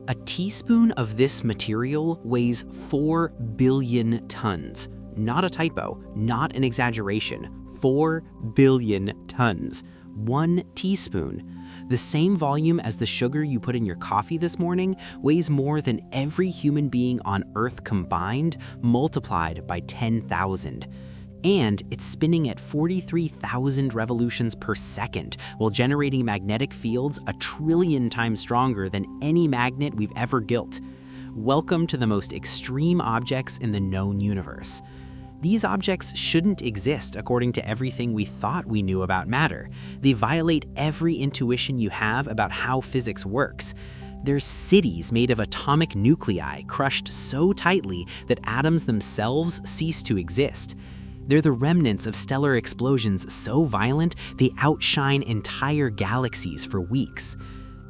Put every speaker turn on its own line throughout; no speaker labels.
A teaspoon of this material weighs 4 billion tons. Not a typo, not an exaggeration. 4 billion tons. 1 teaspoon. The same volume as the sugar you put in your coffee this morning weighs more than every human being on Earth combined, multiplied by 10,000. And it's spinning at 43,000 revolutions per second while generating magnetic fields 1 trillion times stronger than any magnet we've ever built. Welcome to the most extreme objects in the known universe. These objects shouldn't exist according to everything we thought we knew about matter. They violate every intuition you have about how physics works. There's cities made of atomic nuclei crushed so tightly that atoms themselves cease to exist. They're the remnants of stellar explosions so violent they outshine entire galaxies for weeks.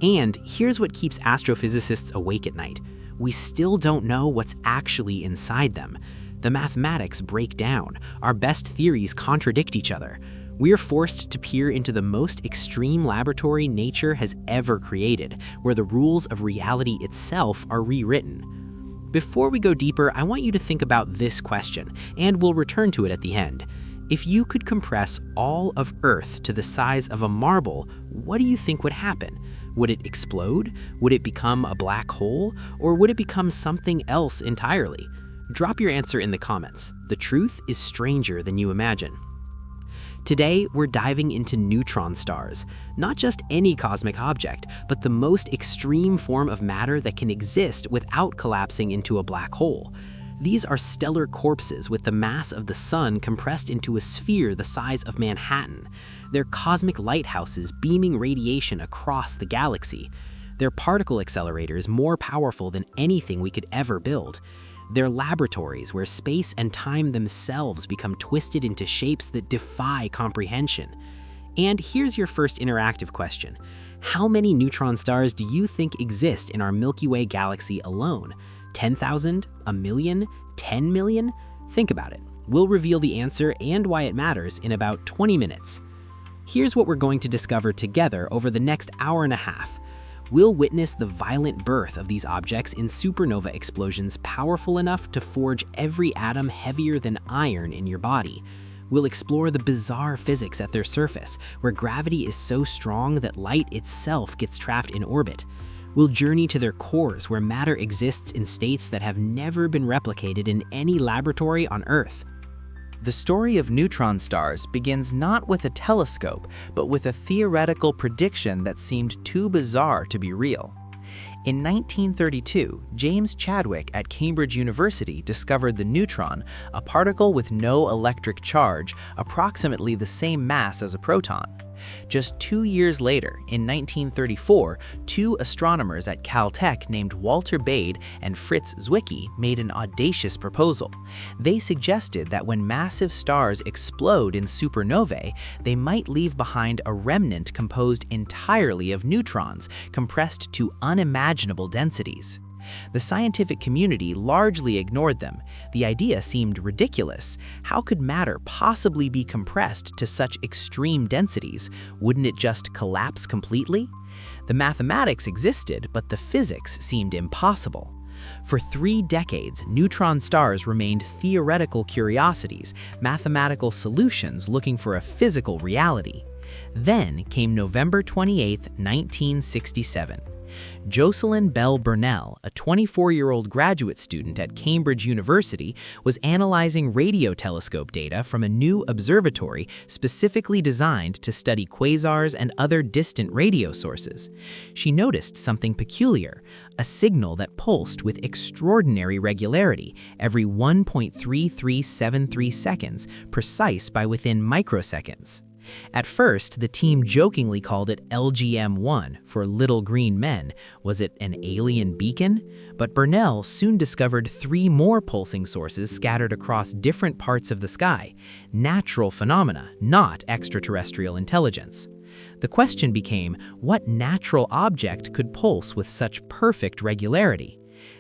And here's what keeps astrophysicists awake at night. We still don't know what's actually inside them. The mathematics break down. Our best theories contradict each other. We're forced to peer into the most extreme laboratory nature has ever created, where the rules of reality itself are rewritten. Before we go deeper, I want you to think about this question, and we'll return to it at the end. If you could compress all of Earth to the size of a marble, what do you think would happen? Would it explode? Would it become a black hole? Or would it become something else entirely? Drop your answer in the comments. The truth is stranger than you imagine. Today, we're diving into neutron stars. Not just any cosmic object, but the most extreme form of matter that can exist without collapsing into a black hole. These are stellar corpses with the mass of the sun compressed into a sphere the size of Manhattan. They're cosmic lighthouses beaming radiation across the galaxy. They're particle accelerators more powerful than anything we could ever build. They're laboratories where space and time themselves become twisted into shapes that defy comprehension. And here's your first interactive question. How many neutron stars do you think exist in our Milky Way galaxy alone? 10,000? A million? 10 million? Think about it. We'll reveal the answer and why it matters in about 20 minutes. Here's what we're going to discover together over the next hour and a half. We'll witness the violent birth of these objects in supernova explosions powerful enough to forge every atom heavier than iron in your body. We'll explore the bizarre physics at their surface, where gravity is so strong that light itself gets trapped in orbit. We'll journey to their cores, where matter exists in states that have never been replicated in any laboratory on Earth.
The story of neutron stars begins not with a telescope, but with a theoretical prediction that seemed too bizarre to be real. In 1932, James Chadwick at Cambridge University discovered the neutron, a particle with no electric charge, approximately the same mass as a proton. Just 2 years later, in 1934, 2 astronomers at Caltech named Walter Bade and Fritz Zwicky made an audacious proposal. They suggested that when massive stars explode in supernovae, they might leave behind a remnant composed entirely of neutrons, compressed to unimaginable densities. The scientific community largely ignored them. The idea seemed ridiculous. How could matter possibly be compressed to such extreme densities? Wouldn't it just collapse completely? The mathematics existed, but the physics seemed impossible. For 3 decades, neutron stars remained theoretical curiosities, mathematical solutions looking for a physical reality. Then came November 28, 1967. Jocelyn Bell Burnell, a 24-year-old graduate student at Cambridge University, was analyzing radio telescope data from a new observatory specifically designed to study quasars and other distant radio sources. She noticed something peculiar, a signal that pulsed with extraordinary regularity every 1.3373 seconds, precise by within microseconds. At first, the team jokingly called it LGM-1 for Little Green Men. Was it an alien beacon? But Burnell soon discovered 3 more pulsing sources scattered across different parts of the sky. Natural phenomena, not extraterrestrial intelligence. The question became, what natural object could pulse with such perfect regularity?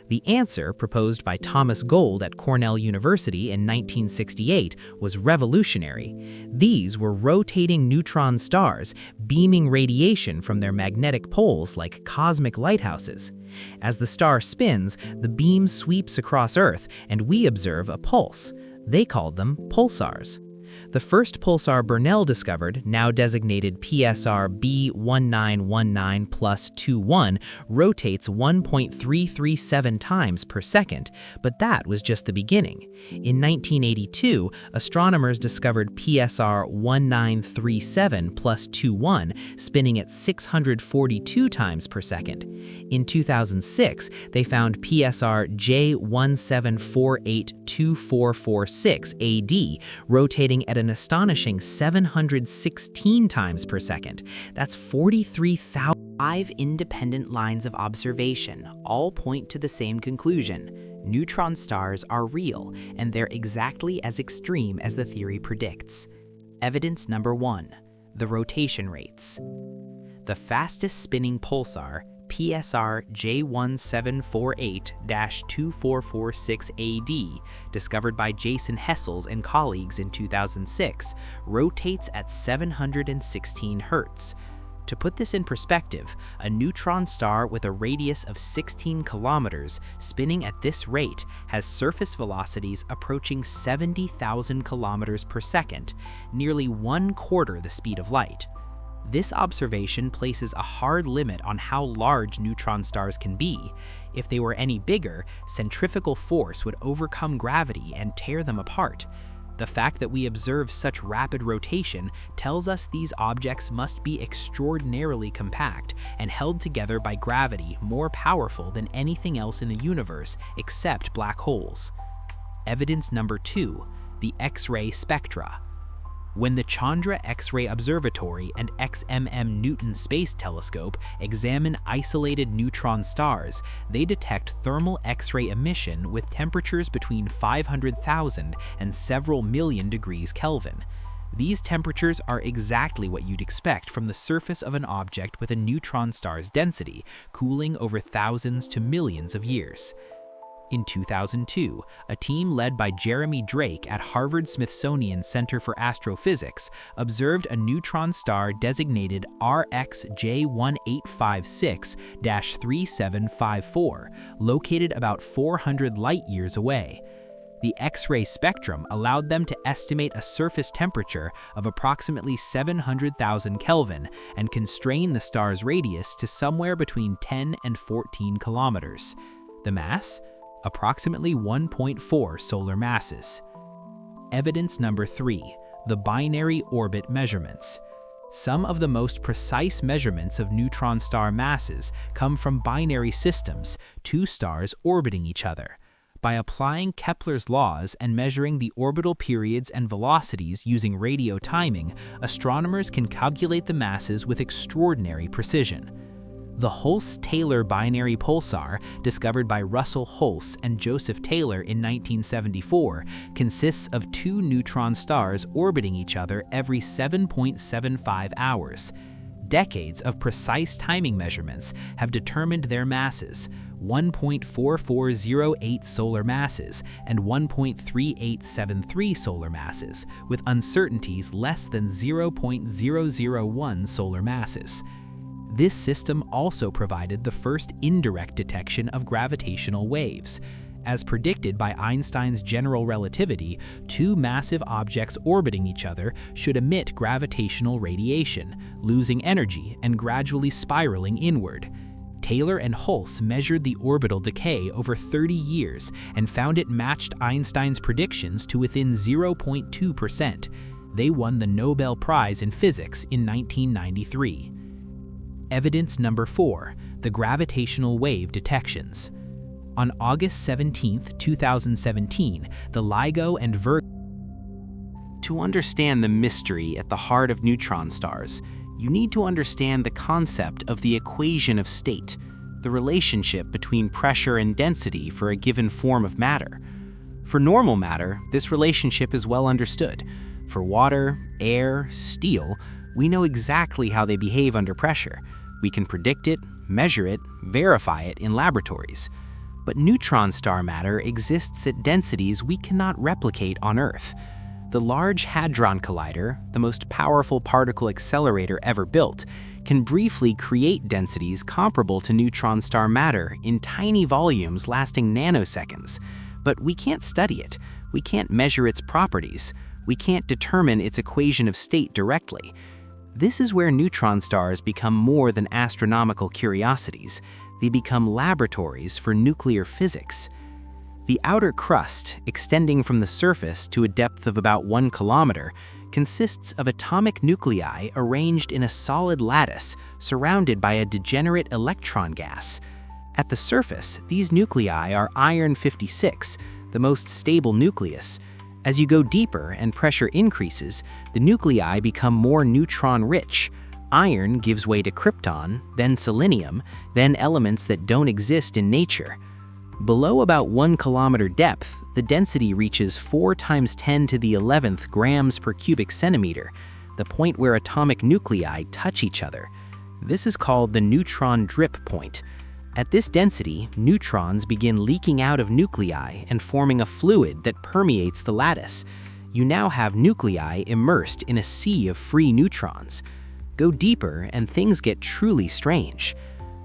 The answer, proposed by Thomas Gold at Cornell University in 1968, was revolutionary. These were rotating neutron stars, beaming radiation from their magnetic poles like cosmic lighthouses. As the star spins, the beam sweeps across Earth, and we observe a pulse. They called them pulsars. The first pulsar Bernal discovered, now designated PSR B1919+21, rotates 1.337 times per second, but that was just the beginning. In 1982, astronomers discovered PSR 1937+21, spinning at 642 times per second. In 2006, they found PSR J17482446 AD, rotating at an astonishing 716 times per second. That's 43,000.
5 independent lines of observation all point to the same conclusion. Neutron stars are real, and they're exactly as extreme as the theory predicts. Evidence number 1. The rotation rates. The fastest spinning pulsar, PSR J1748-2446 AD, discovered by Jason Hessels and colleagues in 2006, rotates at 716 Hz. To put this in perspective, a neutron star with a radius of 16 kilometers spinning at this rate has surface velocities approaching 70,000 kilometers per second, nearly 1/4 the speed of light. This observation places a hard limit on how large neutron stars can be. If they were any bigger, centrifugal force would overcome gravity and tear them apart. The fact that we observe such rapid rotation tells us these objects must be extraordinarily compact and held together by gravity more powerful than anything else in the universe except black holes. Evidence number 2, the X-ray spectra. When the Chandra X-ray Observatory and XMM Newton Space Telescope examine isolated neutron stars, they detect thermal X-ray emission with temperatures between 500,000 and several million degrees Kelvin. These temperatures are exactly what you'd expect from the surface of an object with a neutron star's density, cooling over thousands to millions of years. In 2002, a team led by Jeremy Drake at Harvard-Smithsonian Center for Astrophysics observed a neutron star designated RxJ1856-3754, located about 400 light-years away. The X-ray spectrum allowed them to estimate a surface temperature of approximately 700,000 Kelvin and constrain the star's radius to somewhere between 10 and 14 kilometers. The mass? Approximately 1.4 solar masses. Evidence number 3, the binary orbit measurements. Some of the most precise measurements of neutron star masses come from binary systems, 2 stars orbiting each other. By applying Kepler's laws and measuring the orbital periods and velocities using radio timing, astronomers can calculate the masses with extraordinary precision. The Hulse-Taylor binary pulsar, discovered by Russell Hulse and Joseph Taylor in 1974, consists of 2 neutron stars orbiting each other every 7.75 hours. Decades of precise timing measurements have determined their masses, 1.4408 solar masses and 1.3873 solar masses, with uncertainties less than 0.001 solar masses. This system also provided the first indirect detection of gravitational waves. As predicted by Einstein's general relativity, 2 massive objects orbiting each other should emit gravitational radiation, losing energy and gradually spiraling inward. Taylor and Hulse measured the orbital decay over 30 years and found it matched Einstein's predictions to within 0.2%. They won the Nobel Prize in Physics in 1993. Evidence number 4, the gravitational wave detections. On August 17, 2017, the LIGO and Virgo. To understand the mystery at the heart of neutron stars, you need to understand the concept of the equation of state, the relationship between pressure and density for a given form of matter. For normal matter, this relationship is well understood. For water, air, steel, we know exactly how they behave under pressure. We can predict it, measure it, verify it in laboratories. But neutron star matter exists at densities we cannot replicate on Earth. The Large Hadron Collider, the most powerful particle accelerator ever built, can briefly create densities comparable to neutron star matter in tiny volumes lasting nanoseconds. But we can't study it. We can't measure its properties. We can't determine its equation of state directly. This is where neutron stars become more than astronomical curiosities. They become laboratories for nuclear physics. The outer crust, extending from the surface to a depth of about 1 kilometer, consists of atomic nuclei arranged in a solid lattice surrounded by a degenerate electron gas. At the surface, these nuclei are iron-56, the most stable nucleus. As you go deeper and pressure increases, the nuclei become more neutron-rich. Iron gives way to krypton, then selenium, then elements that don't exist in nature. Below about 1 kilometer depth, the density reaches 4 × 10 to the 11th grams per cubic centimeter, the point where atomic nuclei touch each other. This is called the neutron drip point. At this density, neutrons begin leaking out of nuclei and forming a fluid that permeates the lattice. You now have nuclei immersed in a sea of free neutrons. Go deeper and things get truly strange.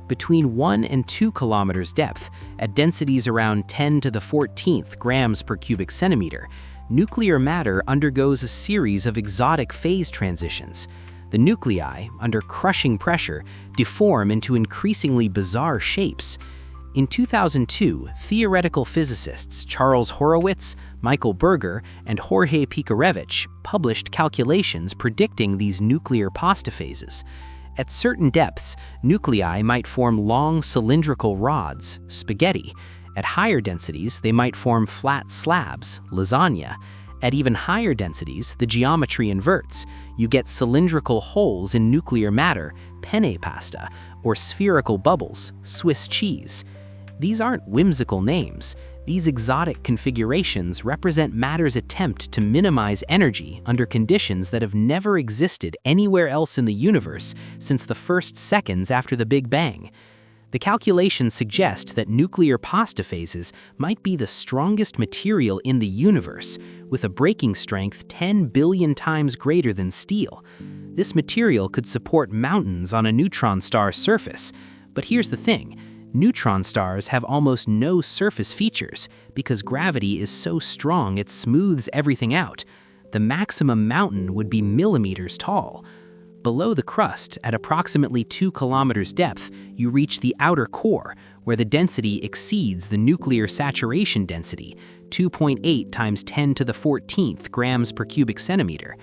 Between 1 and 2 kilometers depth, at densities around 10 to the 14th grams per cubic centimeter, nuclear matter undergoes a series of exotic phase transitions. The nuclei, under crushing pressure, deform into increasingly bizarre shapes. In 2002, theoretical physicists Charles Horowitz, Michael Berger, and Jorge Pikarevich published calculations predicting these nuclear postaphases. At certain depths, nuclei might form long cylindrical rods, spaghetti. At higher densities, they might form flat slabs, lasagna. At even higher densities, the geometry inverts. You get cylindrical holes in nuclear matter, penne pasta, or spherical bubbles, Swiss cheese. These aren't whimsical names. These exotic configurations represent matter's attempt to minimize energy under conditions that have never existed anywhere else in the universe since the first seconds after the Big Bang. The calculations suggest that nuclear postaphases might be the strongest material in the universe, with a breaking strength 10 billion times greater than steel. This material could support mountains on a neutron star surface. But here's the thing. Neutron stars have almost no surface features because gravity is so strong it smooths everything out. The maximum mountain would be millimeters tall. Below the crust, at approximately 2 kilometers depth, you reach the outer core, where the density exceeds the nuclear saturation density, 2.8 × 10 to the 14th grams per cubic centimeter.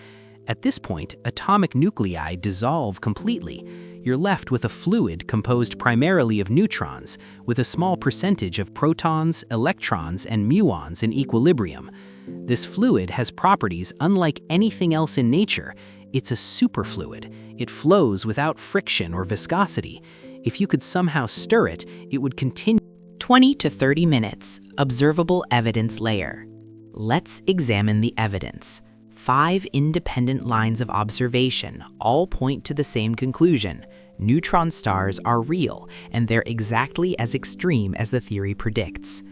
At this point, atomic nuclei dissolve completely. You're left with a fluid composed primarily of neutrons, with a small percentage of protons, electrons, and muons in equilibrium. This fluid has properties unlike anything else in nature. It's a superfluid. It flows without friction or viscosity. If you could somehow stir it, it would continue.
20 to 30 minutes, observable evidence layer. Let's examine the evidence. 5 independent lines of observation all point to the same conclusion. Neutron stars are real, and they're exactly as extreme as the theory predicts.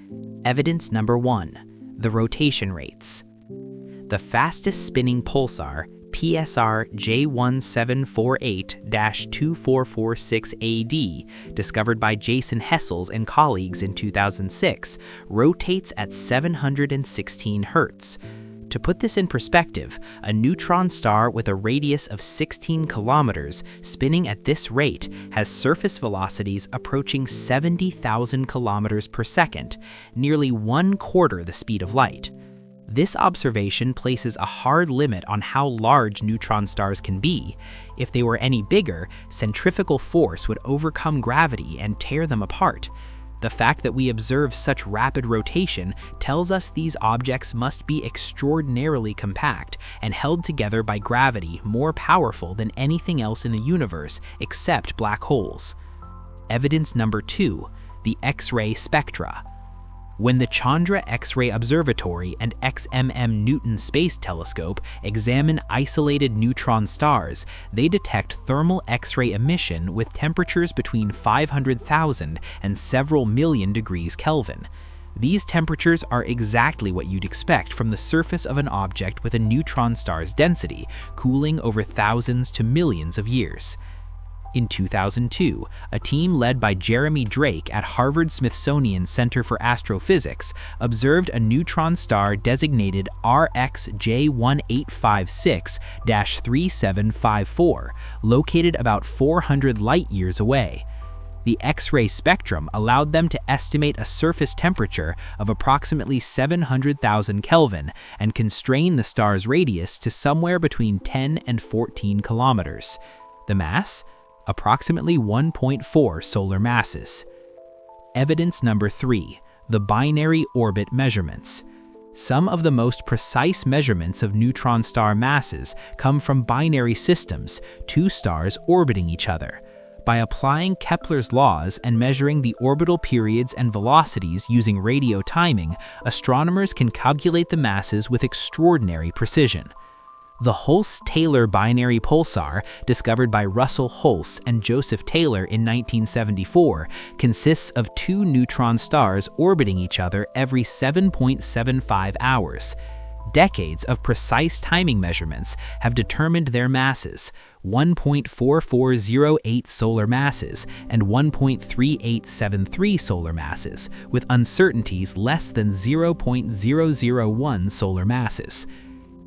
Evidence number 1, the rotation rates. The fastest spinning pulsar, PSR J1748-2446AD, discovered by Jason Hessels and colleagues in 2006, rotates at 716 Hz. To put this in perspective, a neutron star with a radius of 16 kilometers spinning at this rate has surface velocities approaching 70,000 kilometers per second, nearly 1/4 the speed of light. This observation places a hard limit on how large neutron stars can be. If they were any bigger, centrifugal force would overcome gravity and tear them apart. The fact that we observe such rapid rotation tells us these objects must be extraordinarily compact and held together by gravity more powerful than anything else in the universe except black holes. Evidence number 2, the X-ray spectra. When the Chandra X-ray Observatory and XMM Newton Space Telescope examine isolated neutron stars, they detect thermal X-ray emission with temperatures between 500,000 and several million degrees Kelvin. These temperatures are exactly what you'd expect from the surface of an object with a neutron star's density, cooling over thousands to millions of years. In 2002, a team led by Jeremy Drake at Harvard-Smithsonian Center for Astrophysics observed a neutron star designated RxJ1856-3754, located about 400 light-years away. The X-ray spectrum allowed them to estimate a surface temperature of approximately 700,000 Kelvin and constrain the star's radius to somewhere between 10 and 14 kilometers. The mass? Approximately 1.4 solar masses. Evidence number 3, the binary orbit measurements. Some of the most precise measurements of neutron star masses come from binary systems, two stars orbiting each other. By applying Kepler's laws and measuring the orbital periods and velocities using radio timing, astronomers can calculate the masses with extraordinary precision. The Hulse-Taylor binary pulsar, discovered by Russell Hulse and Joseph Taylor in 1974, consists of two neutron stars orbiting each other every 7.75 hours. Decades of precise timing measurements have determined their masses, 1.4408 solar masses and 1.3873 solar masses, with uncertainties less than 0.001 solar masses.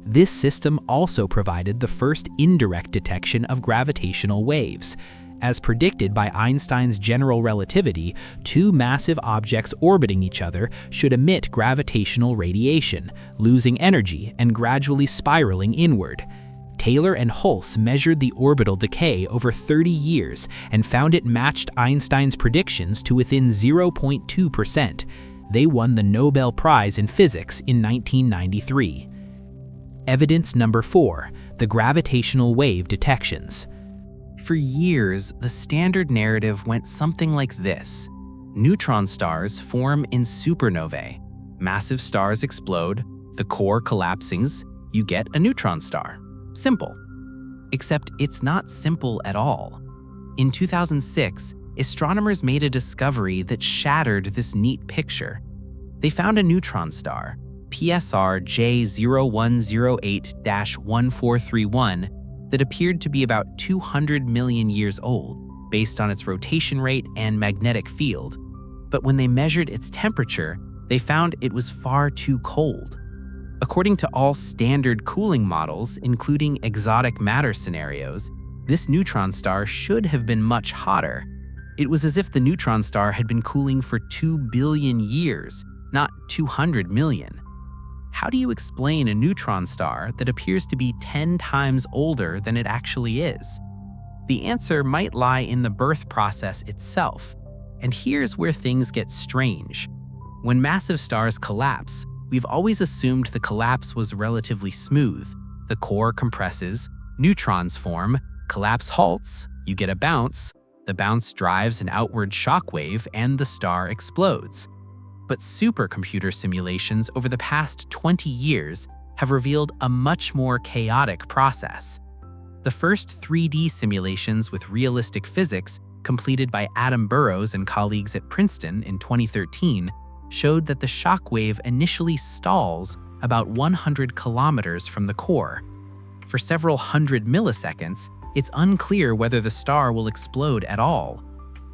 This system also provided the first indirect detection of gravitational waves. As predicted by Einstein's general relativity, two massive objects orbiting each other should emit gravitational radiation, losing energy and gradually spiraling inward. Taylor and Hulse measured the orbital decay over 30 years and found it matched Einstein's predictions to within 0.2%. They won the Nobel Prize in Physics in 1993. Evidence number 4, the gravitational wave detections. For years, the standard narrative went something like this. Neutron stars form in supernovae. Massive stars explode, the core collapses, you get a neutron star. Simple. Except it's not simple at all. In 2006, astronomers made a discovery that shattered this neat picture. They found a neutron star, PSR J0108-1431, that appeared to be about 200 million years old, based on its rotation rate and magnetic field. But when they measured its temperature, they found it was far too cold. According to all standard cooling models, including exotic matter scenarios, this neutron star should have been much hotter. It was as if the neutron star had been cooling for 2 billion years, not 200 million. How do you explain a neutron star that appears to be 10 times older than it actually is? The answer might lie in the birth process itself. And here's where things get strange. When massive stars collapse, we've always assumed the collapse was relatively smooth. The core compresses, neutrons form, collapse halts, you get a bounce, the bounce drives an outward shockwave, and the star explodes. But supercomputer simulations over the past 20 years have revealed a much more chaotic process. The first 3D simulations with realistic physics, completed by Adam Burrows and colleagues at Princeton in 2013, showed that the shockwave initially stalls about 100 kilometers from the core. For several hundred milliseconds, it's unclear whether the star will explode at all.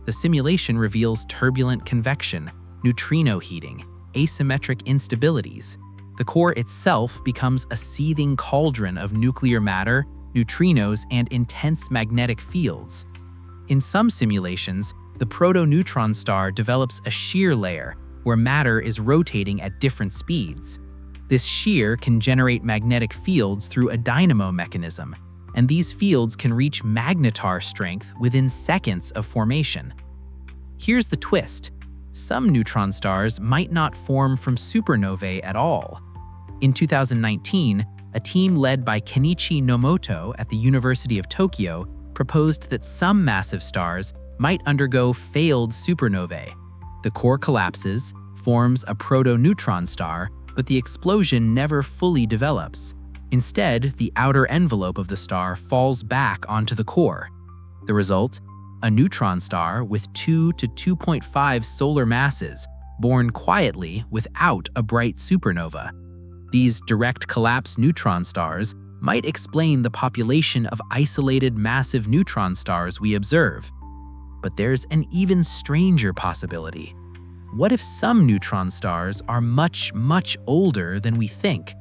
The simulation reveals turbulent convection, neutrino heating, asymmetric instabilities. The core itself becomes a seething cauldron of nuclear matter, neutrinos, and intense magnetic fields. In some simulations, the proto-neutron star develops a shear layer where matter is rotating at different speeds. This shear can generate magnetic fields through a dynamo mechanism, and these fields can reach magnetar strength within seconds of formation. Here's the twist. Some neutron stars might not form from supernovae at all. In 2019, a team led by Kenichi Nomoto at the University of Tokyo proposed that some massive stars might undergo failed supernovae. The core collapses, forms a proto-neutron star, but the explosion never fully develops. Instead, the outer envelope of the star falls back onto the core. The result? A neutron star with 2 to 2.5 solar masses, born quietly without a bright supernova. These direct collapse neutron stars might explain the population of isolated massive neutron stars we observe. But there's an even stranger possibility. What if some neutron stars are much, much older than we think?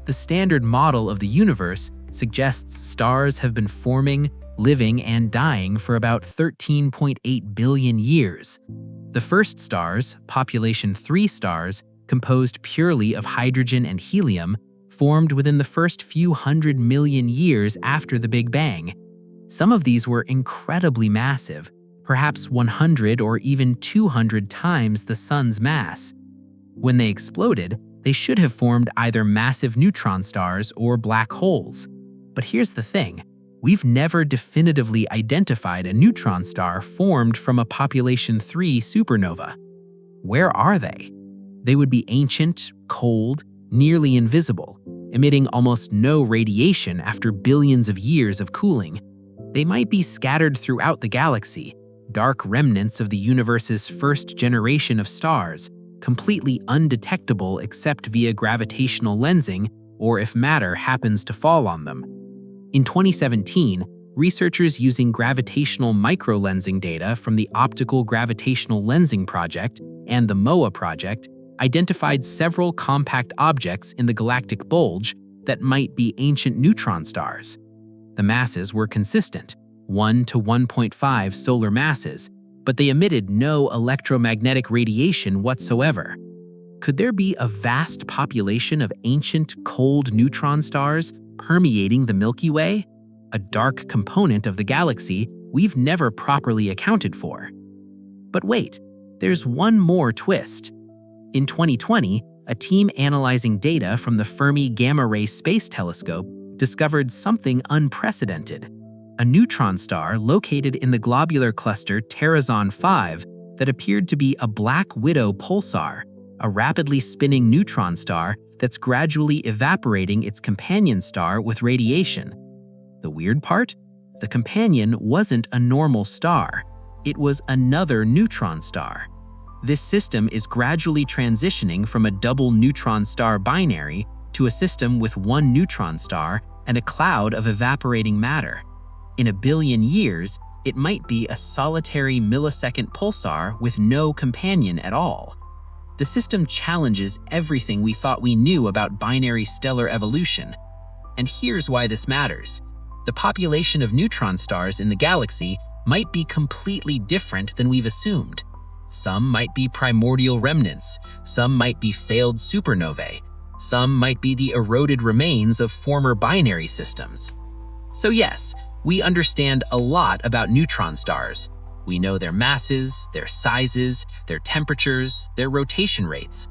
The standard model of the universe suggests stars have been forming, living, and dying for about 13.8 billion years. The first stars, population 3 stars, composed purely of hydrogen and helium, formed within the first few hundred million years after the Big Bang. Some of these were incredibly massive, perhaps 100 or even 200 times the Sun's mass. When they exploded, they should have formed either massive neutron stars or black holes. But here's the thing. We've never definitively identified a neutron star formed from a population 3 supernova. Where are they? They would be ancient, cold, nearly invisible, emitting almost no radiation after billions of years of cooling. They might be scattered throughout the galaxy, dark remnants of the universe's first generation of stars, completely undetectable except via gravitational lensing or if matter happens to fall on them. In 2017, researchers using gravitational microlensing data from the Optical Gravitational Lensing Project and the MOA project identified several compact objects in the galactic bulge that might be ancient neutron stars. The masses were consistent, 1 to 1.5 solar masses, but they emitted no electromagnetic radiation whatsoever. Could there be a vast population of ancient, cold neutron stars permeating the Milky Way? A dark component of the galaxy we've never properly accounted for. But wait, there's one more twist. In 2020, a team analyzing data from the Fermi Gamma Ray Space Telescope discovered something unprecedented. A neutron star located in the globular cluster Terrazon 5 that appeared to be a black widow pulsar, a rapidly spinning neutron star that's gradually evaporating its companion star with radiation. The weird part? The companion wasn't a normal star. It was another neutron star. This system is gradually transitioning from a double neutron star binary to a system with one neutron star and a cloud of evaporating matter. In a billion years, it might be a solitary millisecond pulsar with no companion at all. The system challenges everything we thought we knew about binary stellar evolution. And here's why this matters. The population of neutron stars in the galaxy might be completely different than we've assumed. Some might be primordial remnants, some might be failed supernovae, some might be the eroded remains of former binary systems. So yes, we understand a lot about neutron stars. We know their masses, their sizes, their temperatures, their rotation rates.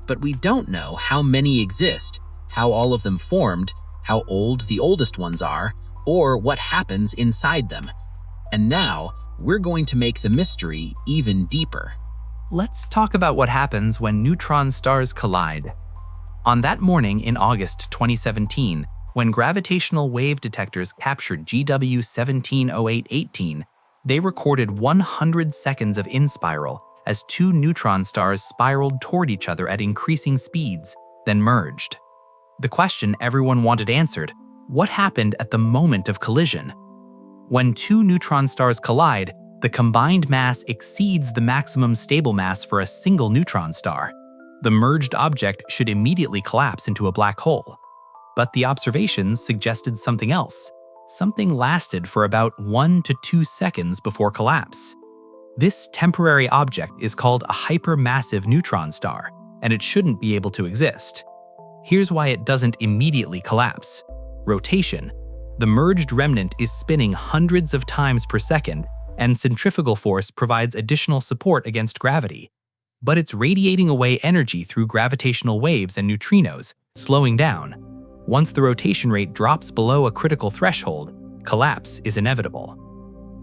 But we don't know how many exist, how all of them formed, how old the oldest ones are, or what happens inside them. And now, we're going to make the mystery even deeper.
Let's talk about what happens when neutron stars collide. On that morning in August 2017, when gravitational wave detectors captured GW 170818, they recorded 100 seconds of in-spiral as two neutron stars spiraled toward each other at increasing speeds, then merged. The question everyone wanted answered: what happened at the moment of collision? When two neutron stars collide, the combined mass exceeds the maximum stable mass for a single neutron star. The merged object should immediately collapse into a black hole. But the observations suggested something else. Something lasted for about 1 to 2 seconds before collapse. This temporary object is called a hypermassive neutron star, and it shouldn't be able to exist. Here's why it doesn't immediately collapse. Rotation. The merged remnant is spinning hundreds of times per second, and centrifugal force provides additional support against gravity. But it's radiating away energy through gravitational waves and neutrinos, slowing down. Once the rotation rate drops below a critical threshold, collapse is inevitable.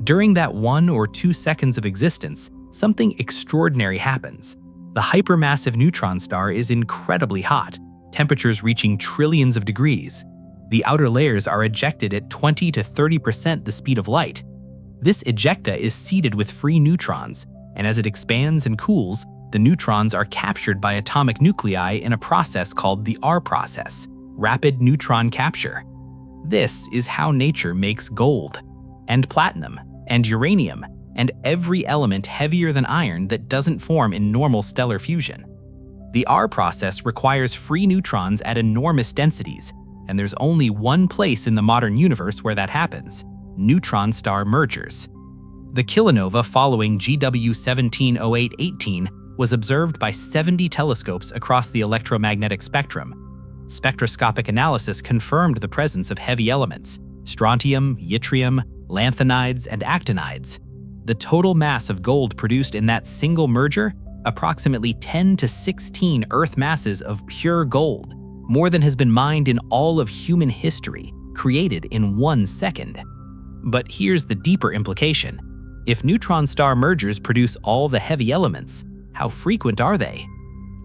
During that 1 or 2 seconds of existence, something extraordinary happens. The hypermassive neutron star is incredibly hot, temperatures reaching trillions of degrees. The outer layers are ejected at 20 to 30% the speed of light. This ejecta is seeded with free neutrons, and as it expands and cools, the neutrons are captured by atomic nuclei in a process called the R process, rapid neutron capture. This is how nature makes gold, and platinum, and uranium, and every element heavier than iron that doesn't form in normal stellar fusion. The R process requires free neutrons at enormous densities, and there's only one place in the modern universe where that happens: neutron star mergers. The kilonova following GW 170818 was observed by 70 telescopes across the electromagnetic spectrum. Spectroscopic analysis confirmed the presence of heavy elements: strontium, yttrium, lanthanides, and actinides. The total mass of gold produced in that single merger? Approximately 10 to 16 Earth masses of pure gold, more than has been mined in all of human history, created in 1 second. But here's the deeper implication. If neutron star mergers produce all the heavy elements, how frequent are they?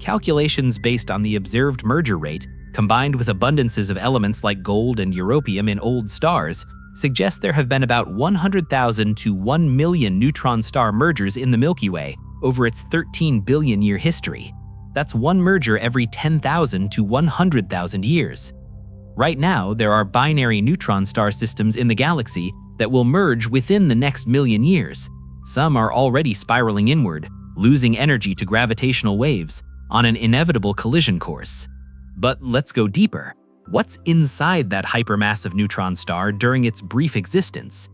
Calculations based on the observed merger rate, combined with abundances of elements like gold and europium in old stars, suggest there have been about 100,000 to 1 million neutron star mergers in the Milky Way over its 13 billion year history. That's one merger every 10,000 to 100,000 years. Right now, there are binary neutron star systems in the galaxy that will merge within the next million years. Some are already spiraling inward, losing energy to gravitational waves, on an inevitable collision course. But let's go deeper. What's inside that hypermassive neutron star during its brief existence?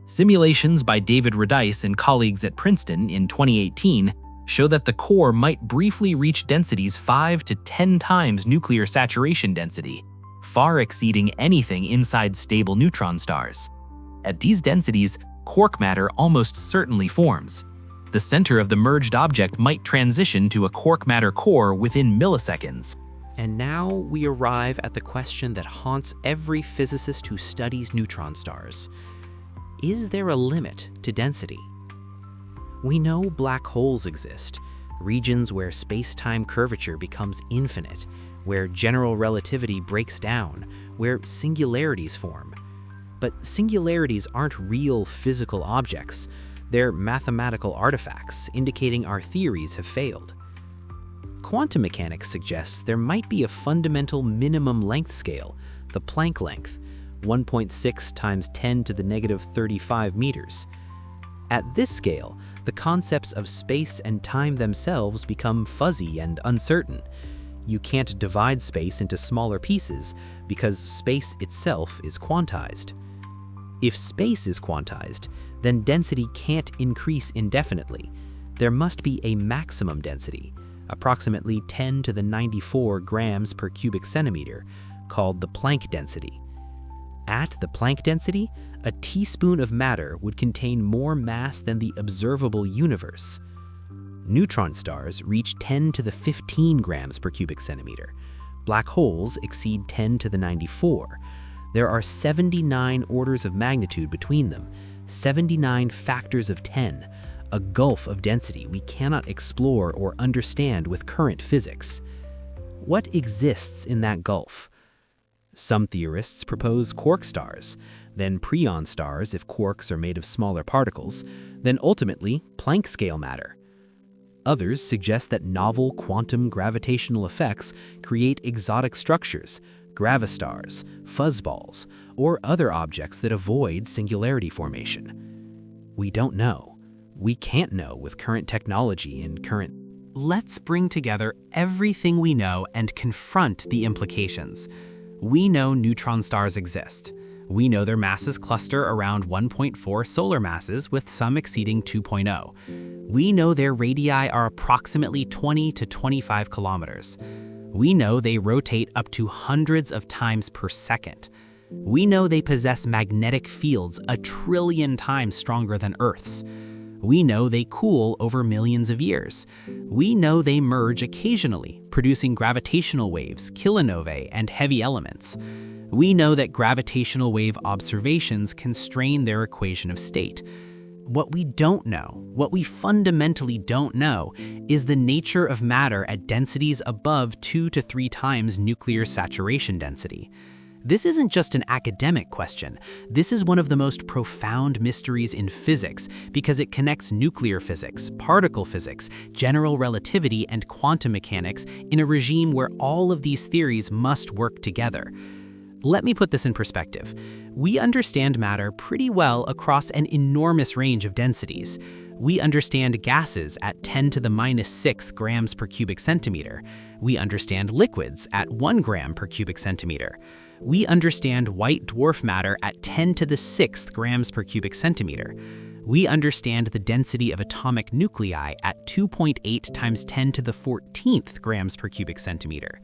Simulations by David Radice and colleagues at Princeton in 2018 show that the core might briefly reach densities 5 to 10 times nuclear saturation density, far exceeding anything inside stable neutron stars. At these densities, quark matter almost certainly forms. The center of the merged object might transition to a quark matter core within milliseconds.
And now we arrive at the question that haunts every physicist who studies neutron stars. Is there a limit to density? We know black holes exist, regions where space-time curvature becomes infinite, where general relativity breaks down, where singularities form. But singularities aren't real physical objects. They're mathematical artifacts indicating our theories have failed. Quantum mechanics suggests there might be a fundamental minimum length scale, the Planck length, 1.6 times 10 to the negative 35 meters. At this scale, the concepts of space and time themselves become fuzzy and uncertain. You can't divide space into smaller pieces because space itself is quantized. If space is quantized, then density can't increase indefinitely. There must be a maximum density, approximately 10 to the 94 grams per cubic centimeter, called the Planck density. At the Planck density, a teaspoon of matter would contain more mass than the observable universe. Neutron stars reach 10 to the 15 grams per cubic centimeter. Black holes exceed 10 to the 94. There are 79 orders of magnitude between them, 79 factors of 10, a gulf of density we cannot explore or understand with current physics. What exists in that gulf? Some theorists propose quark stars, then preon stars if quarks are made of smaller particles, then ultimately Planck scale matter. Others suggest that novel quantum gravitational effects create exotic structures, gravastars, fuzzballs, or other objects that avoid singularity formation. We don't know. We can't know with current technology and current. Let's bring together everything we know and confront the implications. We know neutron stars exist. We know their masses cluster around 1.4 solar masses, with some exceeding 2.0. We know their radii are approximately 20 to 25 kilometers. We know they rotate up to hundreds of times per second. We know they possess magnetic fields 1 trillion times stronger than Earth's. We know they cool over millions of years. We know they merge occasionally, producing gravitational waves, kilonovae, and heavy elements. We know that gravitational wave observations constrain their equation of state. What we don't know, what we fundamentally don't know, is the nature of matter at densities above 2 to 3 times nuclear saturation density. This isn't just an academic question. This is one of the most profound mysteries in physics because it connects nuclear physics, particle physics, general relativity, and quantum mechanics in a regime where all of these theories must work together. Let me put this in perspective. We understand matter pretty well across an enormous range of densities. We understand gases at 10 to the minus 6 grams per cubic centimeter. We understand liquids at 1 gram per cubic centimeter. We understand white dwarf matter at 10 to the 6th grams per cubic centimeter. We understand the density of atomic nuclei at 2.8 times 10 to the 14th grams per cubic centimeter.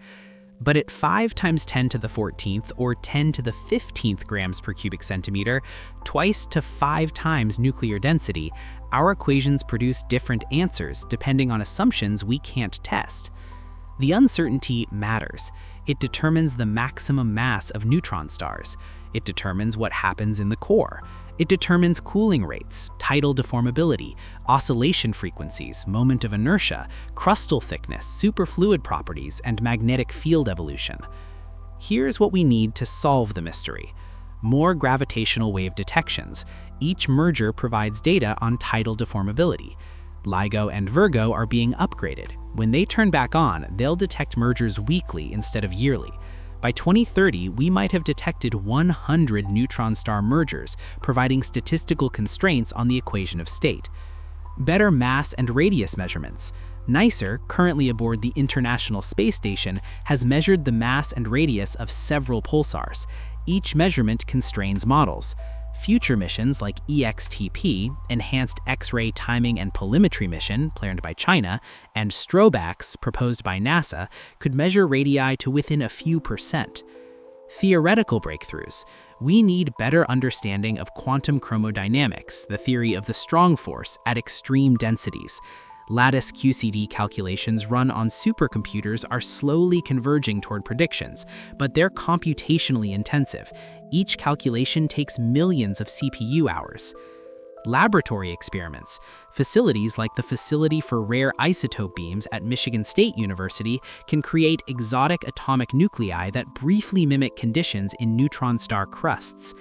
But at 5 times 10 to the 14th or 10 to the 15th grams per cubic centimeter, twice to 5 times nuclear density, our equations produce different answers depending on assumptions we can't test. The uncertainty matters. It determines the maximum mass of neutron stars. It determines what happens in the core. It determines cooling rates, tidal deformability, oscillation frequencies, moment of inertia, crustal thickness, superfluid properties, and magnetic field evolution. Here's what we need to solve the mystery. More gravitational wave detections. Each merger provides data on tidal deformability. LIGO and Virgo are being upgraded. When they turn back on, they'll detect mergers weekly instead of yearly. By 2030, we might have detected 100 neutron star mergers, providing statistical constraints on the equation of state. Better mass and radius measurements. NICER, currently aboard the International Space Station, has measured the mass and radius of several pulsars. Each measurement constrains models. Future missions like EXTP, Enhanced X-ray Timing and Polarimetry Mission, planned by China, and STROBACS, proposed by NASA, could measure radii to within a few percent. Theoretical breakthroughs. We need better understanding of quantum chromodynamics, the theory of the strong force, at extreme densities. Lattice QCD calculations run on supercomputers are slowly converging toward predictions, but they're computationally intensive. Each calculation takes millions of CPU hours. Laboratory experiments. Facilities like the Facility for Rare Isotope Beams at Michigan State University can create exotic atomic nuclei that briefly mimic conditions in neutron star crusts.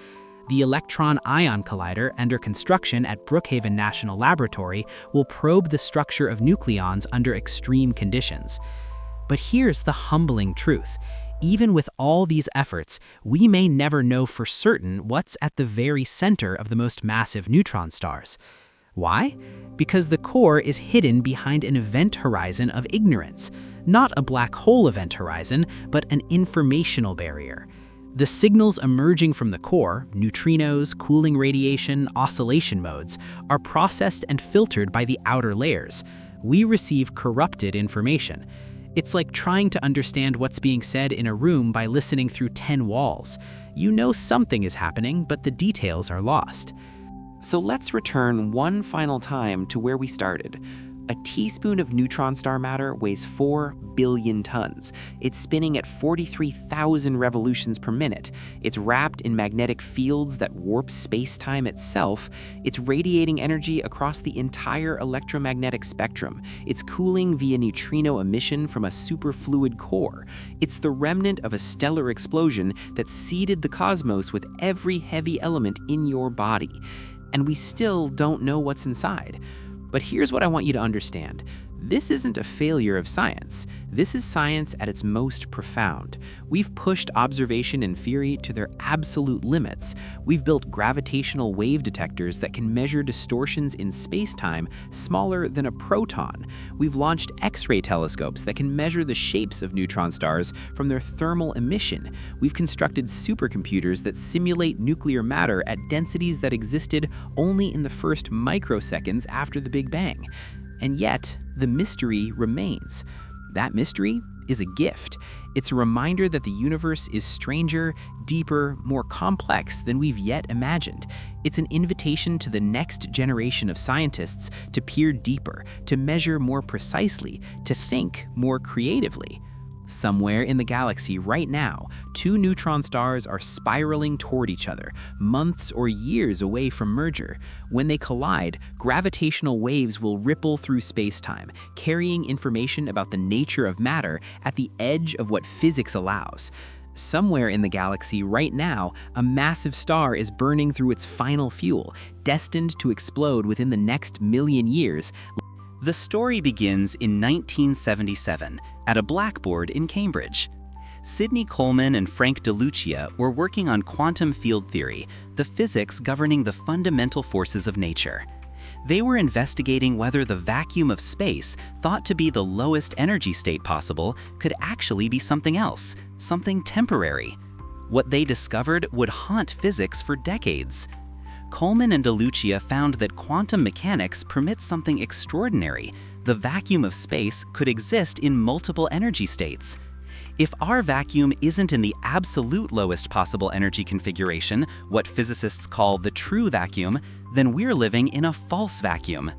The Electron-Ion Collider, under construction at Brookhaven National Laboratory, will probe the structure of nucleons under extreme conditions. But here's the humbling truth. Even with all these efforts, we may never know for certain what's at the very center of the most massive neutron stars. Why? Because the core is hidden behind an event horizon of ignorance. Not a black hole event horizon, but an informational barrier. The signals emerging from the core, neutrinos, cooling radiation, oscillation modes, are processed and filtered by the outer layers. We receive corrupted information. It's like trying to understand what's being said in a room by listening through 10 walls. You know something is happening, but the details are lost.
So let's return one final time to where we started. A teaspoon of neutron star matter weighs 4 billion tons. It's spinning at 43,000 revolutions per minute. It's wrapped in magnetic fields that warp space-time itself. It's radiating energy across the entire electromagnetic spectrum. It's cooling via neutrino emission from a superfluid core. It's the remnant of a stellar explosion that seeded the cosmos with every heavy element in your body. And we still don't know what's inside. But here's what I want you to understand. This isn't a failure of science. This is science at its most profound. We've pushed observation and theory to their absolute limits. We've built gravitational wave detectors that can measure distortions in space-time smaller than a proton. We've launched X-ray telescopes that can measure the shapes of neutron stars from their thermal emission. We've constructed supercomputers that simulate nuclear matter at densities that existed only in the first microseconds after the Big Bang. And yet, the mystery remains. That mystery is a gift. It's a reminder that the universe is stranger, deeper, more complex than we've yet imagined. It's an invitation to the next generation of scientists to peer deeper, to measure more precisely, to think more creatively.
Somewhere in the galaxy right now, two neutron stars are spiraling toward each other, months or years away from merger. When they collide, gravitational waves will ripple through space-time, carrying information about the nature of matter at the edge of what physics allows. Somewhere in the galaxy right now, a massive star is burning through its final fuel, destined to explode within the next million years.
The story begins in 1977 at a blackboard in Cambridge. Sidney Coleman and Frank DeLucia were working on quantum field theory, the physics governing the fundamental forces of nature. They were investigating whether the vacuum of space, thought to be the lowest energy state possible, could actually be something else, something temporary. What they discovered would haunt physics for decades. Coleman and DeLucia found that quantum mechanics permits something extraordinary. The vacuum of space could exist in multiple energy states. If our vacuum isn't in the absolute lowest possible energy configuration, what physicists call the true vacuum, then we're living in a false vacuum.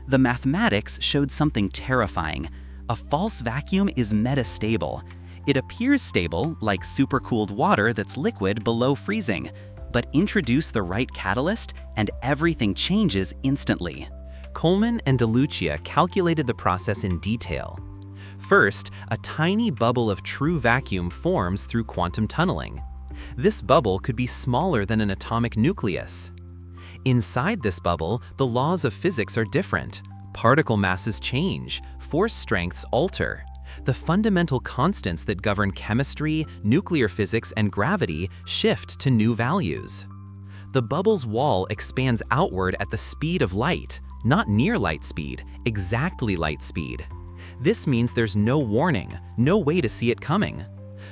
The mathematics showed something terrifying. A false vacuum is metastable. It appears stable, like supercooled water that's liquid below freezing. But introduce the right catalyst, and everything changes instantly.
Coleman and DeLucia calculated the process in detail. First, a tiny bubble of true vacuum forms through quantum tunneling. This bubble could be smaller than an atomic nucleus. Inside this bubble, the laws of physics are different. Particle masses change, force strengths alter. The fundamental constants that govern chemistry, nuclear physics, and gravity shift to new values. The bubble's wall expands outward at the speed of light, not near light speed, exactly light speed. This means there's no warning, no way to see it coming.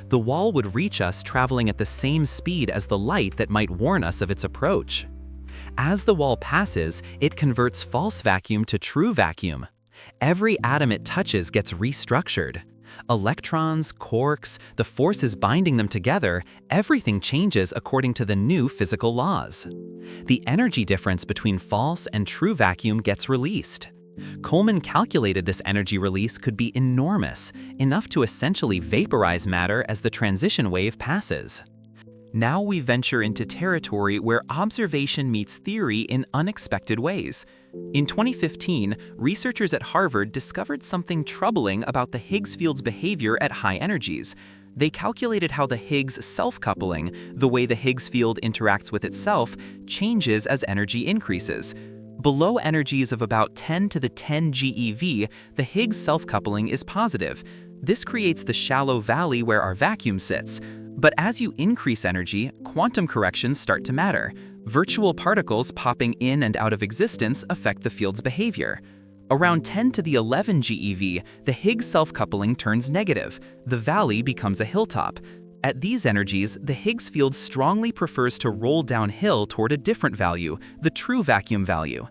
The wall would reach us traveling at the same speed as the light that might warn us of its approach. As the wall passes, it converts false vacuum to true vacuum. Every atom it touches gets restructured. Electrons, quarks, the forces binding them together, everything changes according to the new physical laws. The energy difference between false and true vacuum gets released. Coleman calculated this energy release could be enormous, enough to essentially vaporize matter as the transition wave passes. Now we venture into territory where observation meets theory in unexpected ways. In 2015, researchers at Harvard discovered something troubling about the Higgs field's behavior at high energies. They calculated how the Higgs self-coupling, the way the Higgs field interacts with itself, changes as energy increases. Below energies of about 10 to the 10 GeV, the Higgs self-coupling is positive. This creates the shallow valley where our vacuum sits. But as you increase energy, quantum corrections start to matter. Virtual particles popping in and out of existence affect the field's behavior. Around 10 to the 11 GeV, the Higgs self-coupling turns negative. The valley becomes a hilltop. At these energies, the Higgs field strongly prefers to roll downhill toward a different value, the true vacuum value.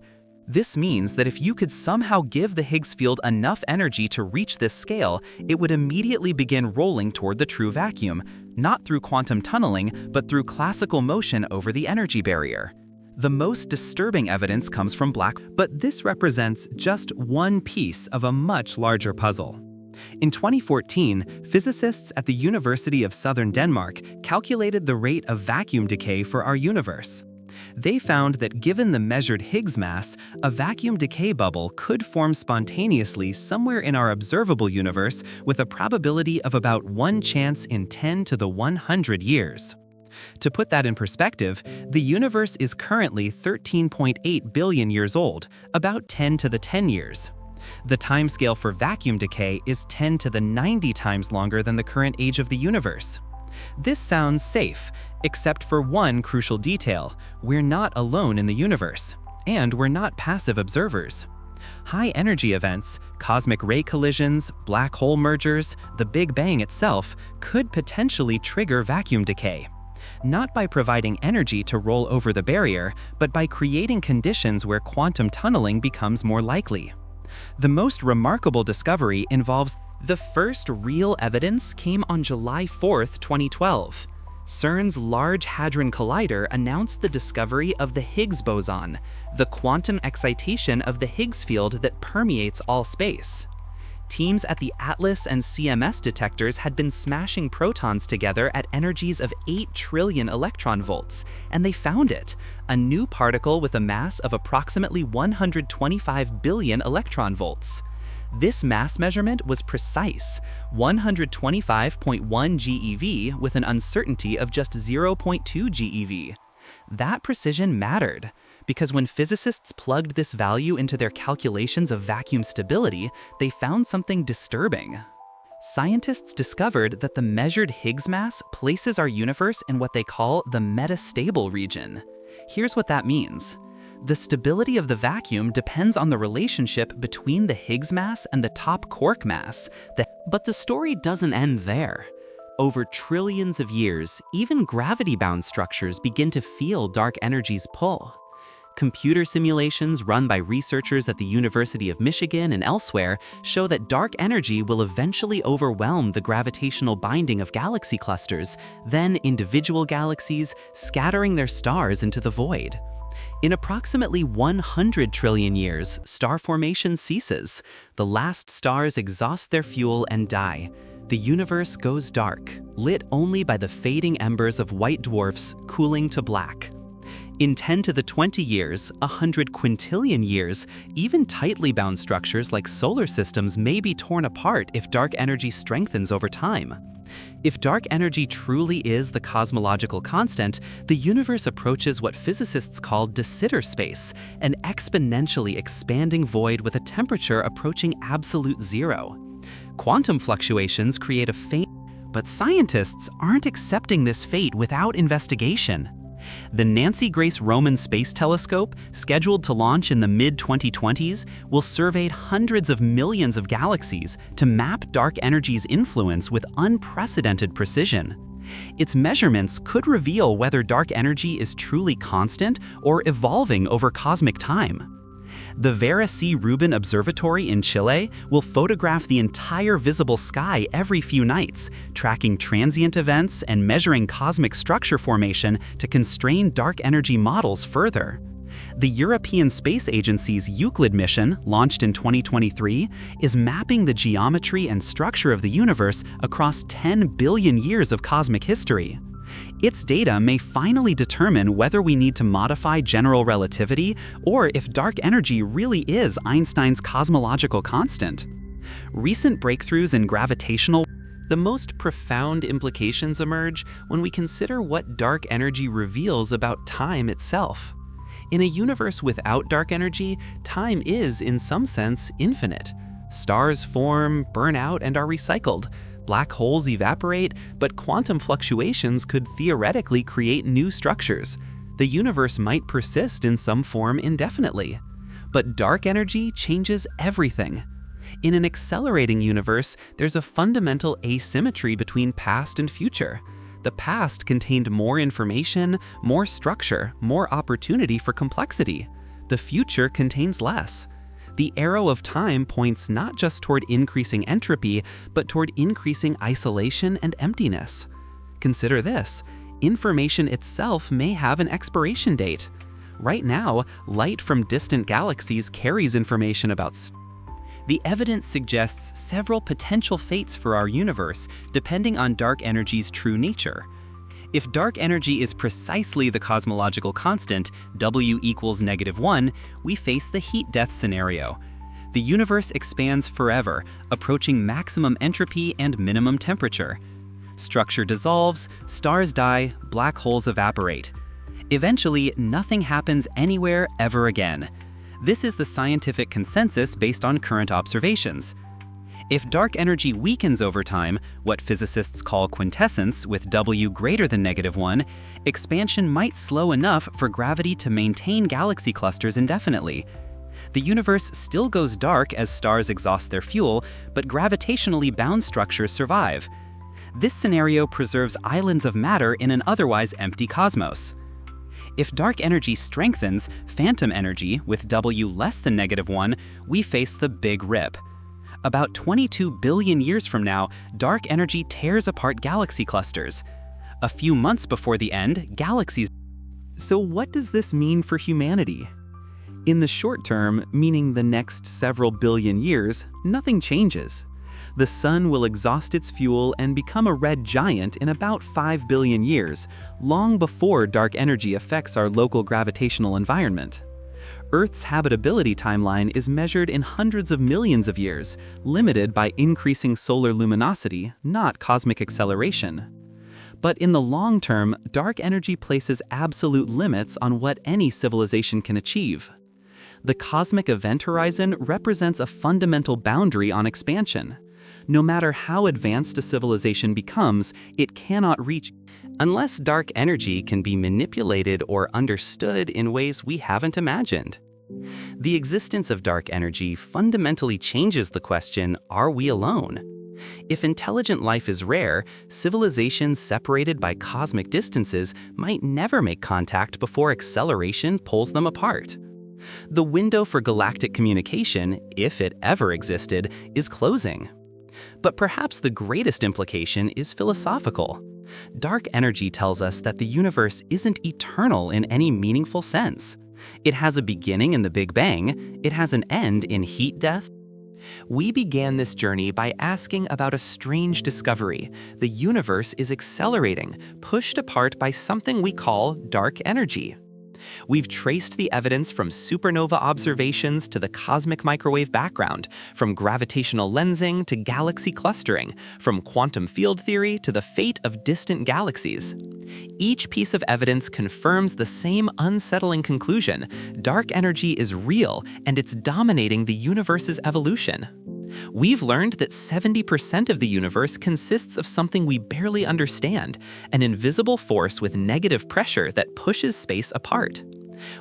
This means that if you could somehow give the Higgs field enough energy to reach this scale, it would immediately begin rolling toward the true vacuum, not through quantum tunneling, but through classical motion over the energy barrier. The most disturbing evidence comes from but this represents just one piece of a much larger puzzle. In 2014, physicists at the University of Southern Denmark calculated the rate of vacuum decay for our universe. They found that given the measured Higgs mass, a vacuum decay bubble could form spontaneously somewhere in our observable universe with a probability of about 1 chance in 10 to the 100 years. To put that in perspective, the universe is currently 13.8 billion years old, about 10 to the 10 years. The timescale for vacuum decay is 10 to the 90 times longer than the current age of the universe. This sounds safe, except for one crucial detail: we're not alone in the universe, and we're not passive observers. High-energy events, cosmic ray collisions, black hole mergers, the Big Bang itself, could potentially trigger vacuum decay. Not by providing energy to roll over the barrier, but by creating conditions where quantum tunneling becomes more likely. The most remarkable discovery involves the first real evidence came on July 4, 2012. CERN's Large Hadron Collider announced the discovery of the Higgs boson, the quantum excitation of the Higgs field that permeates all space.
Teams at the ATLAS and CMS detectors had been smashing protons together at energies of 8 trillion electron volts, and they found it, a new particle with a mass of approximately 125 billion electron volts. This mass measurement was precise, 125.1 GeV with an uncertainty of just 0.2 GeV. That precision mattered, because when physicists plugged this value into their calculations of vacuum stability, they found something disturbing. Scientists discovered that the measured Higgs mass places our universe in what they call the metastable region. Here's what that means. The stability of the vacuum depends on the relationship between the Higgs mass and the top quark mass. But the story doesn't end there. Over trillions of years, even gravity-bound structures begin to feel dark energy's pull. Computer simulations run by researchers at the University of Michigan and elsewhere show that dark energy will eventually overwhelm the gravitational binding of galaxy clusters, then individual galaxies, scattering their stars into the void. In approximately 100 trillion years, star formation ceases. The last stars exhaust their fuel and die. The universe goes dark, lit only by the fading embers of white dwarfs cooling to black. In 10 to the 20 years, 100 quintillion years, even tightly bound structures like solar systems may be torn apart if dark energy strengthens over time. If dark energy truly is the cosmological constant, the universe approaches what physicists call de Sitter space, an exponentially expanding void with a temperature approaching absolute zero. Quantum fluctuations create a faint, but scientists aren't accepting this fate without investigation. The Nancy Grace Roman Space Telescope, scheduled to launch in the mid-2020s, will survey hundreds of millions of galaxies to map dark energy's influence with unprecedented precision. Its measurements could reveal whether dark energy is truly constant or evolving over cosmic time. The Vera C. Rubin Observatory in Chile will photograph the entire visible sky every few nights, tracking transient events and measuring cosmic structure formation to constrain dark energy models further. The European Space Agency's Euclid mission, launched in 2023, is mapping the geometry and structure of the universe across 10 billion years of cosmic history. Its data may finally determine whether we need to modify general relativity or if dark energy really is Einstein's cosmological constant. Recent breakthroughs in gravitational. The most profound implications emerge when we consider what dark energy reveals about time itself. In a universe without dark energy, time is, in some sense, infinite. Stars form, burn out, and are recycled. Black holes evaporate, but quantum fluctuations could theoretically create new structures. The universe might persist in some form indefinitely. But dark energy changes everything. In an accelerating universe, there's a fundamental asymmetry between past and future. The past contained more information, more structure, more opportunity for complexity. The future contains less. The arrow of time points not just toward increasing entropy, but toward increasing isolation and emptiness. Consider this: information itself may have an expiration date. Right now, light from distant galaxies carries information about The evidence suggests several potential fates for our universe, depending on dark energy's true nature. If dark energy is precisely the cosmological constant, W equals -1, we face the heat death scenario. The universe expands forever, approaching maximum entropy and minimum temperature. Structure dissolves, stars die, black holes evaporate. Eventually, nothing happens anywhere ever again. This is the scientific consensus based on current observations. If dark energy weakens over time, what physicists call quintessence with W greater than -1, expansion might slow enough for gravity to maintain galaxy clusters indefinitely. The universe still goes dark as stars exhaust their fuel, but gravitationally bound structures survive. This scenario preserves islands of matter in an otherwise empty cosmos. If dark energy strengthens, phantom energy, with W less than -1, we face the Big Rip. About 22 billion years from now, dark energy tears apart galaxy clusters. A few months before the end, galaxies. So what does this mean for humanity? In the short term, meaning the next several billion years, nothing changes. The sun will exhaust its fuel and become a red giant in about 5 billion years, long before dark energy affects our local gravitational environment. Earth's habitability timeline is measured in hundreds of millions of years, limited by increasing solar luminosity, not cosmic acceleration. But in the long term, dark energy places absolute limits on what any civilization can achieve. The cosmic event horizon represents a fundamental boundary on expansion. No matter how advanced a civilization becomes, it cannot reach unless dark energy can be manipulated or understood in ways we haven't imagined. The existence of dark energy fundamentally changes the question, are we alone? If intelligent life is rare, civilizations separated by cosmic distances might never make contact before acceleration pulls them apart. The window for galactic communication, if it ever existed, is closing. But perhaps the greatest implication is philosophical. Dark energy tells us that the universe isn't eternal in any meaningful sense. It has a beginning in the Big Bang, it has an end in heat death. We began this journey by asking about a strange discovery. The universe is accelerating, pushed apart by something we call dark energy. We've traced the evidence from supernova observations to the cosmic microwave background, from gravitational lensing to galaxy clustering, from quantum field theory to the fate of distant galaxies. Each piece of evidence confirms the same unsettling conclusion: dark energy is real and it's dominating the universe's evolution. We've learned that 70% of the universe consists of something we barely understand, an invisible force with negative pressure that pushes space apart.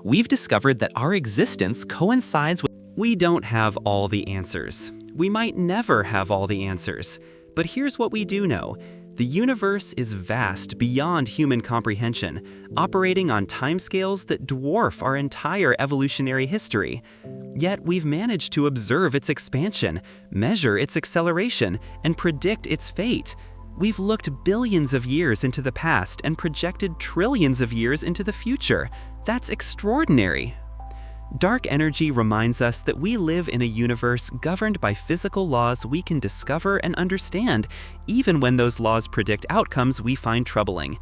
We've discovered that our existence coincides with... We don't have all the answers. We might never have all the answers. But here's what we do know. The universe is vast beyond human comprehension, operating on timescales that dwarf our entire evolutionary history. Yet we've managed to observe its expansion, measure its acceleration, and predict its fate. We've looked billions of years into the past and projected trillions of years into the future. That's extraordinary. Dark energy reminds us that we live in a universe governed by physical laws we can discover and understand, even when those laws predict outcomes we find troubling.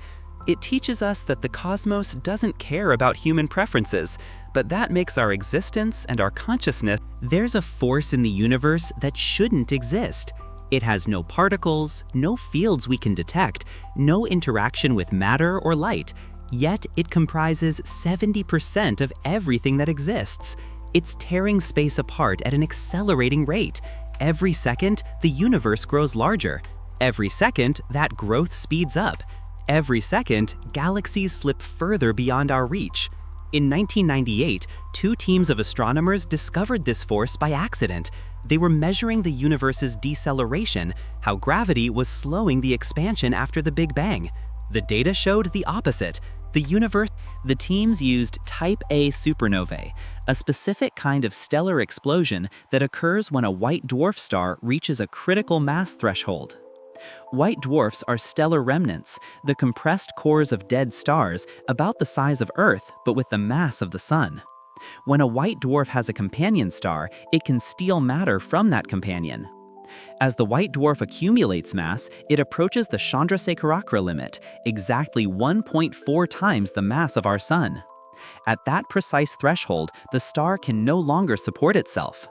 It teaches us that the cosmos doesn't care about human preferences, but that makes our existence and our consciousness. There's a force in the universe that shouldn't exist. It has no particles, no fields we can detect, no interaction with matter or light. Yet it comprises 70% of everything that exists. It's tearing space apart at an accelerating rate. Every second, the universe grows larger. Every second, that growth speeds up. Every second, galaxies slip further beyond our reach. In 1998, 2 teams of astronomers discovered this force by accident. They were measuring the universe's deceleration, how gravity was slowing the expansion after the Big Bang. The data showed the opposite. The teams used Type A supernovae, a specific kind of stellar explosion that occurs when a white dwarf star reaches a critical mass threshold. White dwarfs are stellar remnants, the compressed cores of dead stars about the size of Earth but with the mass of the Sun. When a white dwarf has a companion star, it can steal matter from that companion. As the white dwarf accumulates mass, it approaches the Chandrasekhara limit, exactly 1.4 times the mass of our Sun. At that precise threshold, the star can no longer support itself.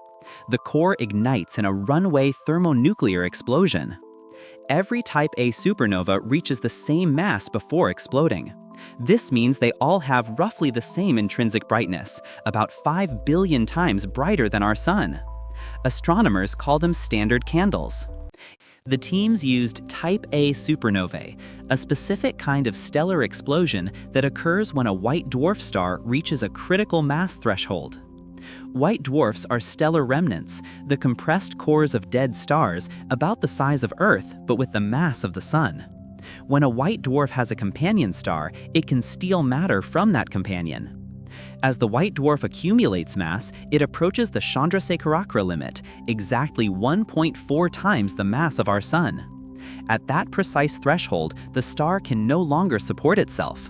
The core ignites in a runaway thermonuclear explosion. Every Type A supernova reaches the same mass before exploding. This means they all have roughly the same intrinsic brightness, about 5 billion times brighter than our Sun. Astronomers call them standard candles. The teams used Type A supernovae, a specific kind of stellar explosion that occurs when a white dwarf star reaches a critical mass threshold. White dwarfs are stellar remnants, the compressed cores of dead stars about the size of Earth but with the mass of the Sun. When a white dwarf has a companion star, it can steal matter from that companion. As the white dwarf accumulates mass, it approaches the Chandrasekhara limit, exactly 1.4 times the mass of our Sun. At that precise threshold, the star can no longer support itself.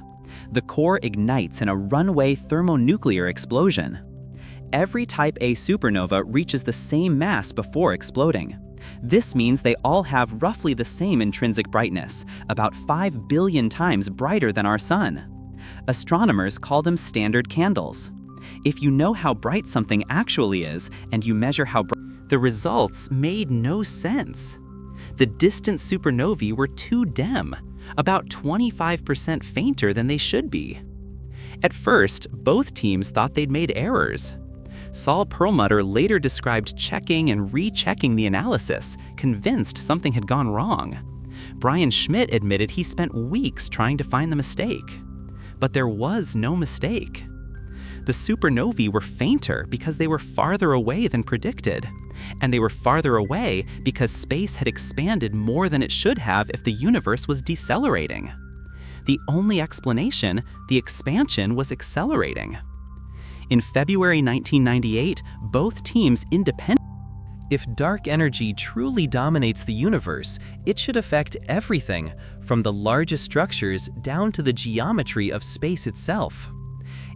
The core ignites in a runaway thermonuclear explosion. Every Type A supernova reaches the same mass before exploding. This means they all have roughly the same intrinsic brightness, about 5 billion times brighter than our Sun. Astronomers call them standard candles. If you know how bright something actually is, and you measure how bright, the results made no sense. The distant supernovae were too dim, about 25% fainter than they should be. At first, both teams thought they'd made errors. Saul Perlmutter later described checking and rechecking the analysis, convinced something had gone wrong. Brian Schmidt admitted he spent weeks trying to find the mistake. But there was no mistake. The supernovae were fainter because they were farther away than predicted. And they were farther away because space had expanded more than it should have if the universe was decelerating. The only explanation, the expansion was accelerating. In February 1998, both teams independently. If dark energy truly dominates the universe, it should affect everything, from the largest structures down to the geometry of space itself.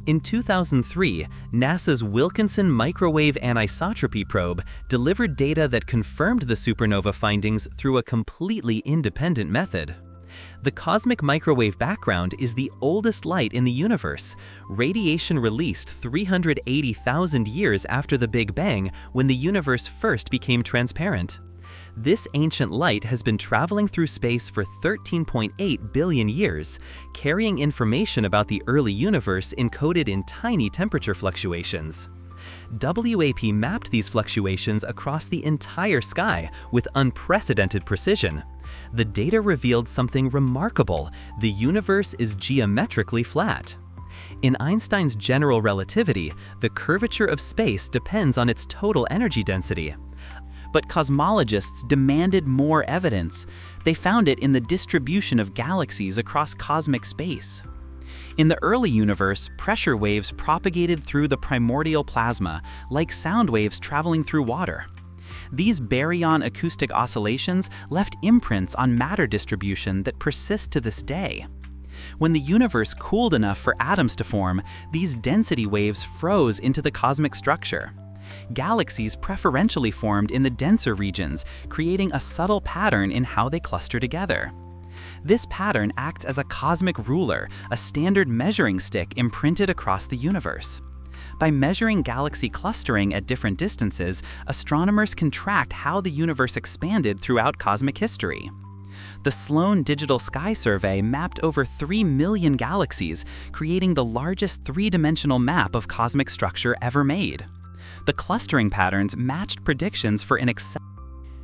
In 2003, NASA's Wilkinson Microwave Anisotropy Probe delivered data that confirmed the supernova findings through a completely independent method. The cosmic microwave background is the oldest light in the universe, radiation released 380,000 years after the Big Bang, when the universe first became transparent. This ancient light has been traveling through space for 13.8 billion years, carrying information about the early universe encoded in tiny temperature fluctuations. WAP mapped these fluctuations across the entire sky with unprecedented precision. The data revealed something remarkable: the universe is geometrically flat. In Einstein's general relativity, the curvature of space depends on its total energy density. But cosmologists demanded more evidence. They found it in the distribution of galaxies across cosmic space. In the early universe, pressure waves propagated through the primordial plasma, like sound waves traveling through water. These baryon acoustic oscillations left imprints on matter distribution that persist to this day. When the universe cooled enough for atoms to form, these density waves froze into the cosmic structure. Galaxies preferentially formed in the denser regions, creating a subtle pattern in how they cluster together. This pattern acts as a cosmic ruler, a standard measuring stick imprinted across the universe. By measuring galaxy clustering at different distances, astronomers can track how the universe expanded throughout cosmic history. The Sloan Digital Sky Survey mapped over 3 million galaxies, creating the largest three-dimensional map of cosmic structure ever made. The clustering patterns matched predictions for an